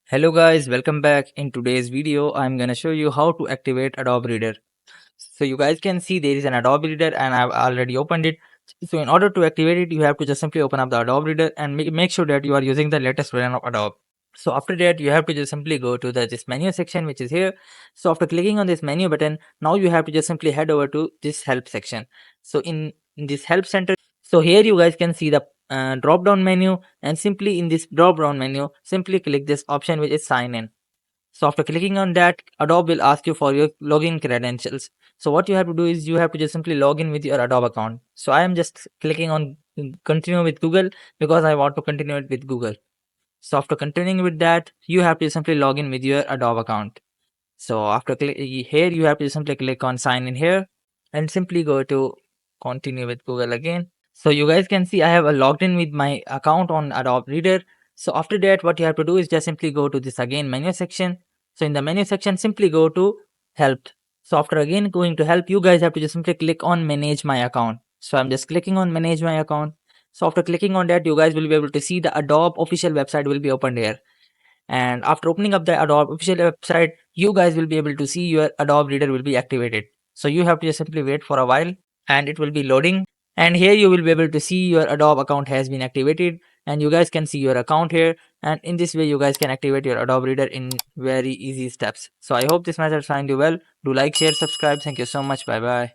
Hello guys, welcome back. In today's video, I'm gonna show you how to activate Adobe Reader. So you guys can see there is an Adobe Reader and I've already opened it. So in order to activate it, you have to just simply open up the Adobe Reader and make sure that you are using the latest version of Adobe. So after that, you have to just simply go to this menu section, which is here. So after clicking on this menu button, now you have to just simply head over to this help section. So in this help center, so here you guys can see the drop down menu, and simply in this drop down menu, simply click this option which is sign in. So after clicking on that, Adobe will ask you for your login credentials. So what you have to do is you have to just simply log in with your Adobe account. So I am just clicking on continue with Google because I want to continue it with Google. So after continuing with that, you have to simply log in with your Adobe account. So after here, you have to simply click on sign in here and simply go to continue with Google again. So you guys can see I have logged in with my account on Adobe Reader. So after that, what you have to do is just simply go to this again menu section. So in the menu section, simply go to help. So after again going to help, you guys have to just simply click on manage my account. So I'm just clicking on manage my account. So after clicking on that, you guys will be able to see the Adobe official website will be opened here. And after opening up the Adobe official website, you guys will be able to see your Adobe Reader will be activated. So you have to just simply wait for a while and it will be loading. And here you will be able to see your Adobe account has been activated, and you guys can see your account here. And in this way, you guys can activate your Adobe Reader in very easy steps. So I hope this method find you well. Do like, share, subscribe. Thank you so much. Bye bye.